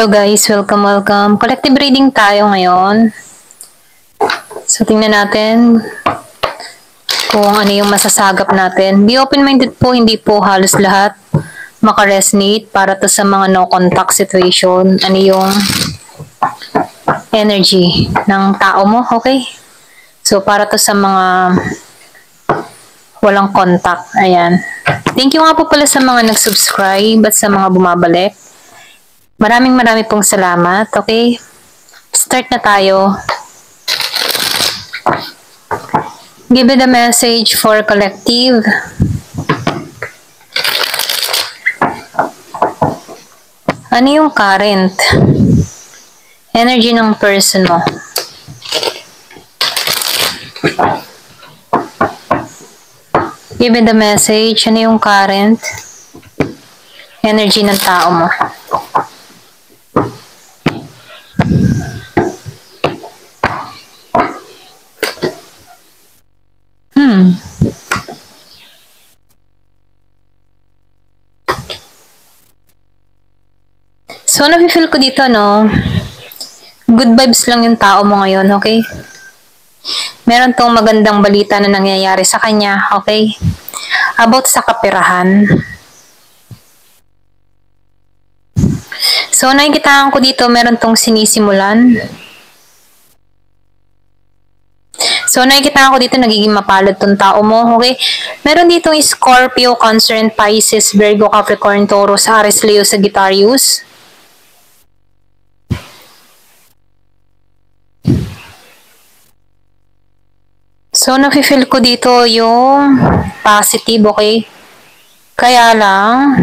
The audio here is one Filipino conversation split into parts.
Guys, welcome. Collective reading tayo ngayon. So, tingnan natin kung ano yung masasagap natin. Be open-minded po, hindi po halos lahat makaresonate para to sa mga no-contact situation. Ano yung energy ng tao mo, okay? So, para to sa mga walang contact. Ayan. Thank you nga po pala sa mga nag-subscribe at sa mga bumabalik. Maraming pong salamat. Okay? Start na tayo. Give it a message for collective. Ano yung current energy ng person mo? Give it a message. Ano yung current energy ng tao mo? So, nafe-feel ko dito, no? Good vibes lang yung tao mo ngayon, okay? Meron tong magandang balita na nangyayari sa kanya, okay? About sa kapirahan. So, nakikitaan ko dito, meron tong sinisimulan. So, nakikita ko dito, nagiging mapalad tong tao mo, okay? Meron ditong Scorpio, Cancer, and Pisces, Virgo, Capricorn, Taurus, Aries, Leo, Sagittarius. So, nafe-feel ko dito yung positive, okay? Kaya lang,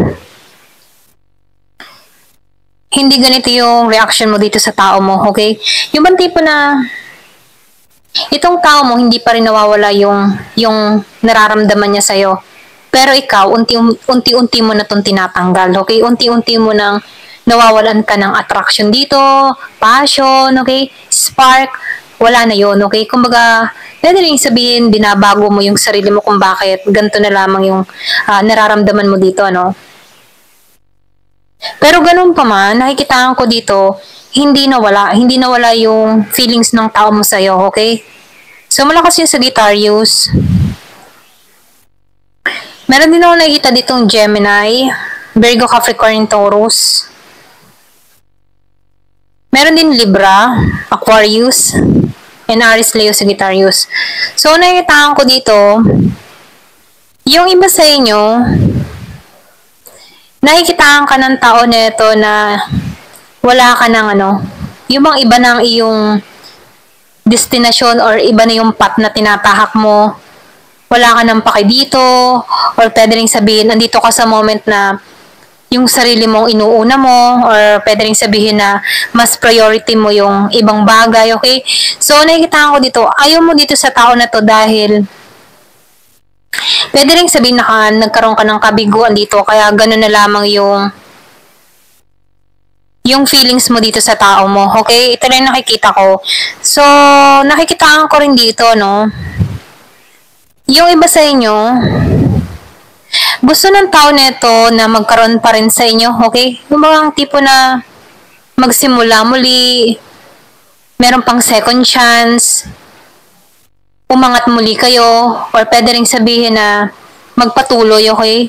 hindi ganito yung reaction mo dito sa tao mo, okay? Yung bang tipo na itong tao mo, hindi pa rin nawawala yung nararamdaman niya sa'yo. Pero ikaw, unti-unti mo na itong tinatanggal, okay? Unti-unti mo nang nawawalan ka ng attraction dito, passion, okay? Spark, wala na yun, okay? Kumbaga, pwede rin sabihin, binabago mo yung sarili mo kung bakit ganito na lamang yung nararamdaman mo dito, ano? Pero ganun pa man, nakikitaan ko dito, hindi nawala yung feelings ng tao mo sa'yo, okay? So, malakas yung Sagittarius. Meron din ako nakikita ditong Gemini, Virgo, Capricorn, Taurus. Meron din Libra, Aquarius, and Aries, Leo, Sagittarius. So, nakikitaan ko dito, yung iba sa inyo, nakikitaan ka ng tao nito na wala ka ng yung bang iba ng iyong destinasyon or iba na yung path na tinatahak mo, wala ka ng pake dito, or pwede rin sabihin, nandito ka sa moment na yung sarili mong inuuna mo, or pwede rin sabihin na mas priority mo yung ibang bagay, okay? So, nakikitaan ko dito, ayaw mo dito sa tao na to dahil pwede rin sabihin na nagkaroon ka ng kabiguan dito, kaya gano'n na lamang yung feelings mo dito sa tao mo, okay? Ito rin nakikita ko. So, nakikitaan ko rin dito, no? Yung iba sa inyo, gusto ng tao nito na magkaroon pa rin sa inyo, okay? Yung mga tipo na magsimula muli, meron pang second chance, umangat muli kayo, or pwede rin sabihin na magpatuloy, okay?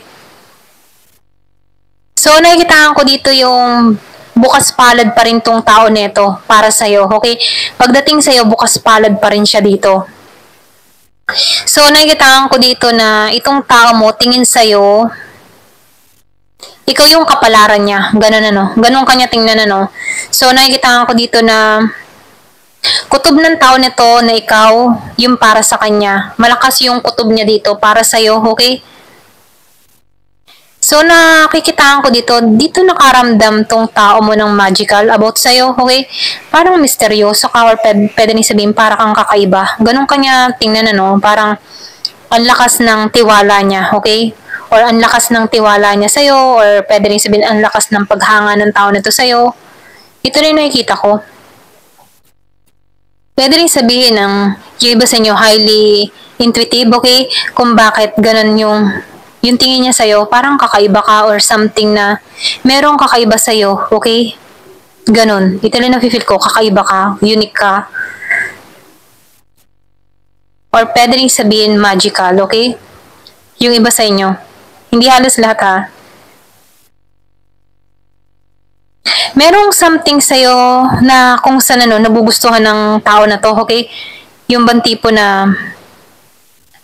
So, nakikitaan ko dito yung bukas palad pa rin tong tao neto para sa'yo, okay? Pagdating sa'yo, bukas palad pa rin siya dito. So, nakikitaan ko dito na itong tao mo, tingin sa'yo, ikaw yung kapalaran niya. Ganun, ganun kanya tingnan, So, nakikitaan ko dito na kutob ng tao nito na ikaw, yung para sa kanya. Malakas yung kutob niya dito para sa'yo, okay? So, nakikitaan ko dito nakaramdam tong tao mo ng magical about sa'yo, okay? Parang misteryoso ka or pwede rin sabihin para kang kakaiba. Ganun kanya tingnan, parang ang lakas ng tiwala niya, okay? Or ang lakas ng tiwala niya sa'yo, or pwede rin sabihin ang lakas ng paghanga ng tao na to sa'yo. Ito rin nakikita ko. Pwede rin sabihin ng yung iba sa inyo highly intuitive, okay? Kung bakit ganun yung tingin niya sa'yo, parang kakaiba ka or something na merong kakaiba sa'yo, okay? Ganon. Ito lang nafe-feel ko, kakaiba ka, unique ka. Or pwede rin sabihin magical, okay? Yung iba sa inyo. Hindi halos lahat ha. Merong something sa'yo na kung saan nagugustuhan ng tao na to, okay? Yung bang tipo na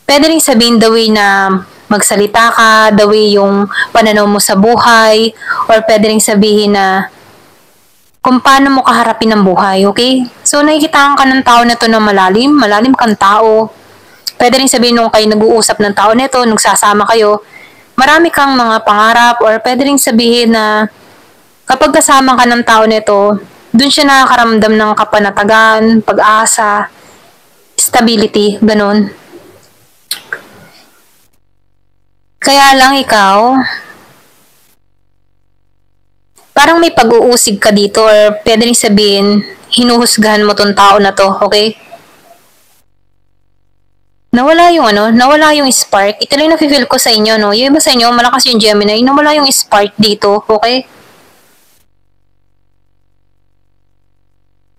pwede rin sabihin the way na magsalita ka, the way yung pananaw mo sa buhay, or pwede rin sabihin na kung paano mo kaharapin ang buhay, okay? So, nakikita ka ng tao na to na malalim kang tao. Pwede rin sabihin nung kayo nag-uusap ng tao nito, nagsasama kayo, marami kang mga pangarap, or pwede rin sabihin na kapag kasama ka ng tao nito, dun siya nakakaramdam ng kapanatagan, pag-asa, stability, ganun. Kaya lang ikaw, parang may pag-uusig ka dito or pwede rin sabihin, hinuhusgahan mo tong tao na to, okay? Nawala yung spark. Ito lang nafe-feel ko sa inyo, no? Yung iba sa inyo, malakas yung Gemini, nawala yung spark dito, okay?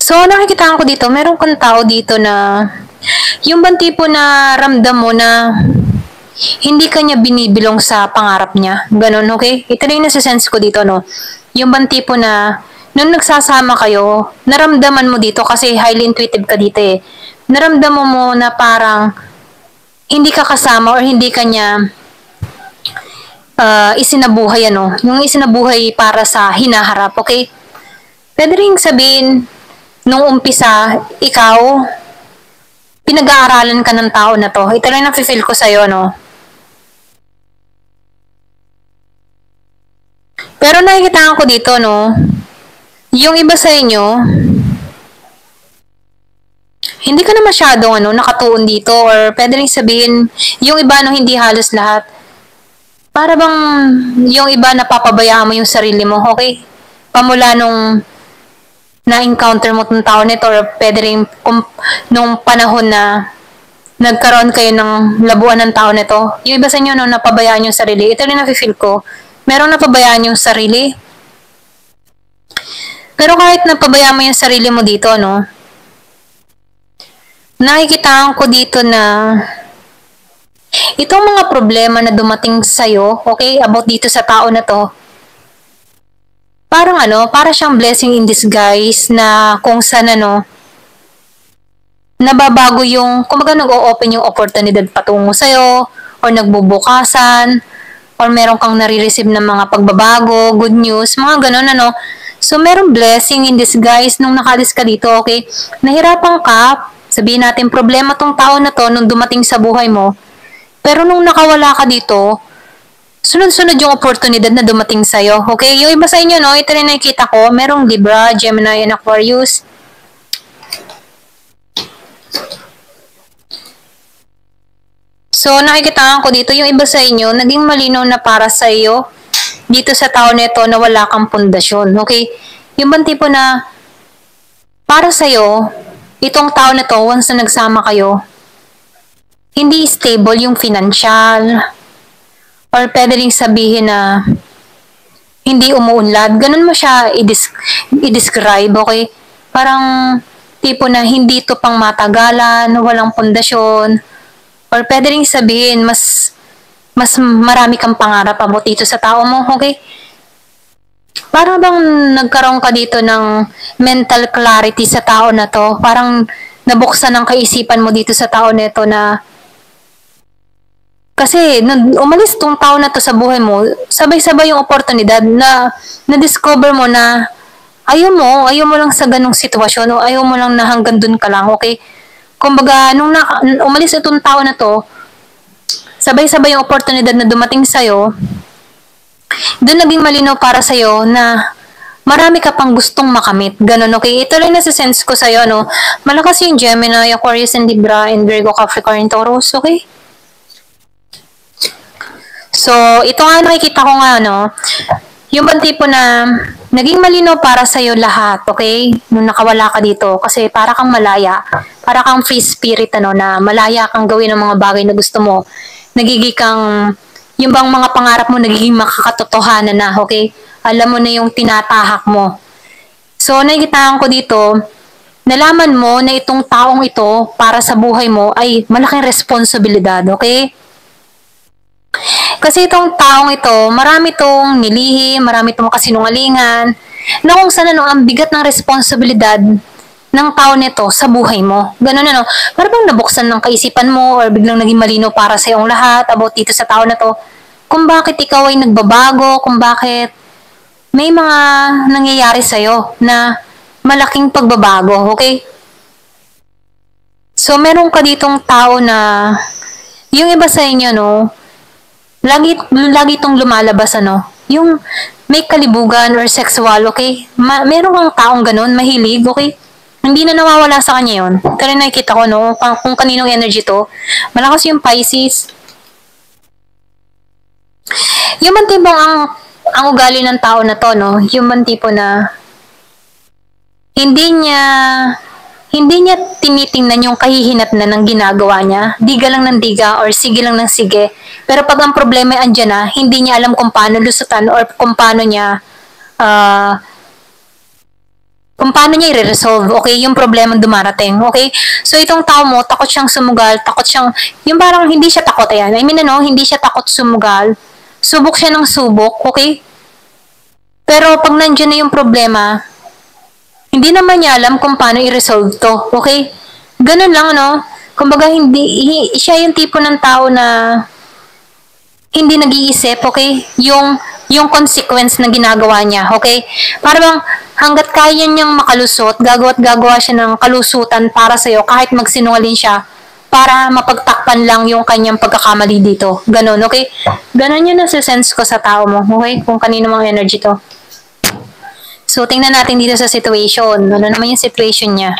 So, nakikita ko dito, meron kang tao dito na, yung bang tipo na ramdam mo na hindi ka niya binibilong sa pangarap niya. Ganon, okay? Ito na yung nasa-sense ko dito, no? Yung bang tipo na, nung nagsasama kayo, naramdaman mo dito kasi highly intuitive ka dito eh. Naramdaman mo na parang hindi ka kasama or hindi ka niya isinabuhay, yung isinabuhay para sa hinaharap, okay? Pwede rin sabihin, nung umpisa, ikaw, pinag-aaralan ka ng tao na to. Ito lang nafe-feel ko sa'yo, no? Pero nakikita ko dito, no? Yung iba sa inyo, hindi ka na masyadong nakatuon dito or pwede rin sabihin, yung iba hindi halos lahat. Para bang yung iba napapabayaan mo yung sarili mo, okay? Pamula nung na-encounter mo tong tao nito or pwede rin nung panahon na nagkaroon kayo ng labuan ng tao nito. Yung iba sa inyo napabayaan yung sarili. Ito rin nafe-feel ko. Merong napabayaan yung sarili. Pero kahit napabayaan mo yung sarili mo dito, nakikita ko dito na itong mga problema na dumating sa'yo, okay, about dito sa tao na to, parang para siyang blessing in disguise na kung saan nababago yung, kumbaga nag-o-open yung oportunidad patungo sa'yo, or nagbubukasan, or meron kang nare-receive ng mga pagbabago, good news, mga ganun, So, merong blessing in disguise nung nakalis ka dito, okay? Nahirapan ka, sabihin natin, problema tong tao na to nung dumating sa buhay mo, pero nung nakawala ka dito, sunod-sunod yung oportunidad na dumating sa'yo, okay? Yung iba sa inyo, ito rin nakikita ko, merong Libra, Gemini, and Aquarius. So, nakikita ko dito, yung iba sa inyo, naging malinaw na para sa iyo, dito sa tao nito na wala kang pundasyon, okay? Yung bang tipo na, para sa iyo, itong tao na to, once na nagsama kayo, hindi stable yung financial, or pwede rin sabihin na, hindi umuunlad, ganun mo siya i-describe, okay? Parang, tipo na, hindi to pang matagalan, walang pundasyon, or pwede rin sabihin, mas marami kang pangarap about dito sa tao mo, okay? Para bang nagkaroon ka dito ng mental clarity sa tao na to? Parang nabuksan ang kaisipan mo dito sa tao na ito na kasi umalis tong tao na to sa buhay mo, sabay-sabay yung oportunidad na na-discover mo na ayaw mo lang sa ganong sitwasyon o ayaw mo lang na hanggang dun ka lang, okay? Kumbaga, nung umalis itong tao na to, sabay-sabay yung oportunidad na dumating sa'yo, doon naging malinaw para sa'yo na marami ka pang gustong makamit. Ganun, okay? Ito lang nasa-sense ko sa'yo, Malakas yung Gemini, Aquarius, and Libra, and Virgo, Capricorn, Taurus, okay? So, ito nga nakikita ko nga, yung bang tipo na naging malinaw para sa'yo lahat, okay? Nung nakawala ka dito, kasi para kang malaya, para kang free spirit, na malaya kang gawin ang mga bagay na gusto mo. Nagiging kang, yung bang mga pangarap mo, nagiging makakatotohanan na, okay? Alam mo na yung tinatahak mo. So, nakikitaan ko dito, nalaman mo na itong taong ito para sa buhay mo ay malaking responsibilidad, okay? Kasi itong taong ito, marami itong nilihim, marami itong kasinungalingan, na kung saan ang bigat ng responsibilidad ng tao nito sa buhay mo. Ganun Para bang nabuksan ng kaisipan mo or biglang naging malino para sa iyong lahat about dito sa tao na to. Kung bakit ikaw ay nagbabago, kung bakit may mga nangyayari sa'yo na malaking pagbabago, okay? So, meron ka ditong tao na yung iba sa inyo, lagi itong lumalabas, yung may kalibugan or sexual, okay? Meron kang taong ganun, mahilig, okay? Hindi na nawawala sa kanya yun. Kaya nakikita ko, kung kaninong energy to. Malakas yung Pisces. Yung man tipong ang ugali ng tao na to, yung man tipo na hindi niya tinitingnan yung kahihinatnan ng ginagawa niya. Diga lang ng diga or sige lang ng sige. Pero pag ang problema ay andyan na, hindi niya alam kung paano lusutan or kung paano niya i-resolve, okay? Yung problema dumarating, okay? So, itong tao mo, takot siyang sumugal, yung parang hindi siya takot, ayan. Hindi siya takot sumugal. Subok siya ng subok, okay? Pero pag nandiyan na yung problema, hindi naman niya alam kung paano i-resolve to, okay? Ganun lang, Kumbaga, siya yung tipo ng tao na hindi nag-iisip, okay? Yung consequence na ginagawa niya, okay? Para bang hanggat kaya niyang makalusot, gagawa siya ng kalusutan para sa'yo kahit magsinungaling siya para mapagtakpan lang yung kanyang pagkakamali dito. Ganun, okay? Ganun yun nasa-sense ko sa tao mo, okay? Kung kanino mang energy to. So, tingnan natin dito sa situation. Ano naman yung situation niya?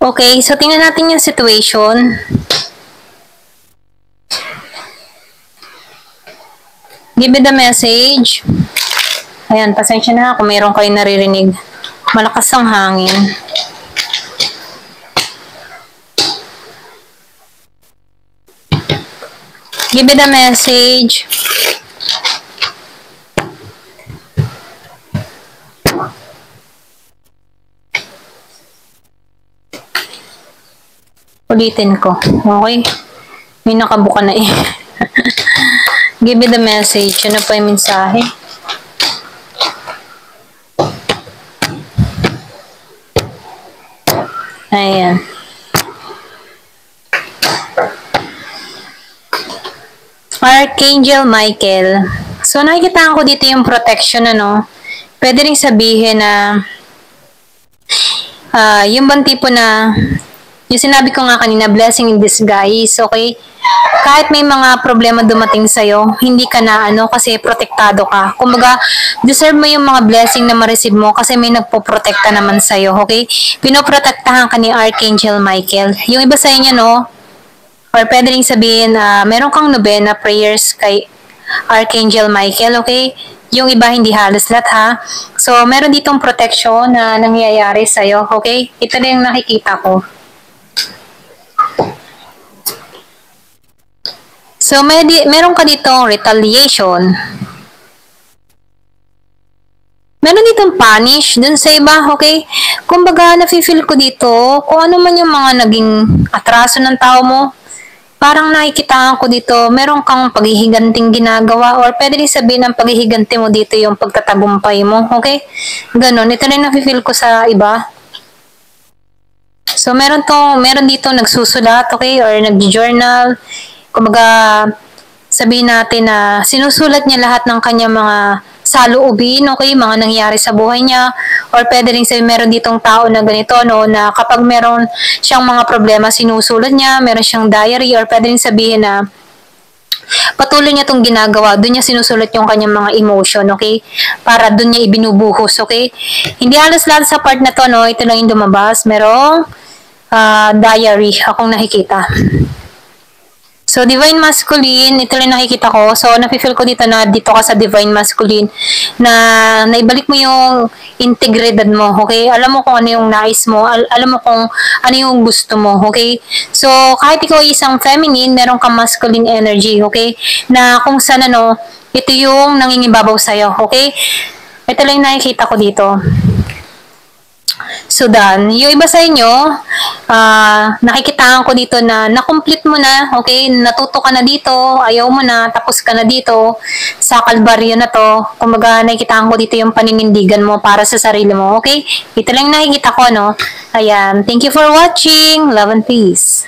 Okay, so tingnan natin yung situation. Give me the message. Ayan, pasensya na kung mayroon kayo naririnig. Malakas ang hangin. Give me the message. Ulitin ko. Okay? May nakabuka na eh. Give me the message. Ano pa yung mensahe? Ayan. Archangel Michael. So, nakikita ko dito yung protection, Pwede rin sabihin na yung bang tipo na yung sinabi ko nga kanina, blessing in disguise, okay? Kahit may mga problema dumating sa'yo, hindi ka na kasi protektado ka. Kumbaga, deserve mo yung mga blessing na ma-receive mo kasi may nagpo-protekta naman sa'yo, okay? Pinoprotektahan ka ni Archangel Michael. Yung iba sa inyo, or pwede rin sabihin, meron kang nobena prayers kay Archangel Michael, okay? Yung iba hindi halos lahat, ha? So, meron ditong protection na nangyayari sa'yo, okay? Ito na yung nakikita ko. So, meron ka ditong retaliation. Meron ditong punish dun sa iba, okay? Kumbaga, nafe-feel ko dito, kung ano man yung mga naging atraso ng tao mo, parang nakikitaan ko dito, meron kang paghihiganting ginagawa or pwede rin sabihin ng paghihiganti mo dito yung pagtatagumpay mo, okay? Ganon, ito na yung nafe-feel ko sa iba. So, meron dito nagsusulat, okay? Or nag-journal. Kumbaga, sabihin natin na sinusulat niya lahat ng kanyang mga saloobin, okay? Mga nangyari sa buhay niya. Or pwede rin sabihin, meron ditong tao na ganito, na kapag meron siyang mga problema, sinusulat niya, meron siyang diary, or pwede rin sabihin na patuloy niya itong ginagawa, doon niya sinusulat yung kanyang mga emotion, okay? Para doon niya ibinubuhos, okay? Hindi halos lahat sa part na to, ito lang yung lumabas. Merong diary akong nakikita. So, Divine Masculine, ito lang nakikita ko. So, napifeel ko dito na dito ka sa Divine Masculine na naibalik mo yung integridad mo, okay? Alam mo kung ano yung nais mo, alam mo kung ano yung gusto mo, okay? So, kahit ikaw isang feminine, meron kang masculine energy, okay? Na kung saan ano, ito yung nangingibabaw sa'yo, okay? Ito lang yung nakikita ko dito. So, done. Yung iba sa inyo, nakikitaan ko dito na na-complete mo na, okay? Natuto ka na dito, ayaw mo na, tapos ka na dito sa kalbaryo na to. Kumbaga, nakikitaan ko dito yung paninindigan mo para sa sarili mo, okay? Ito lang nakikita ko, no? Ayan. Thank you for watching. Love and peace.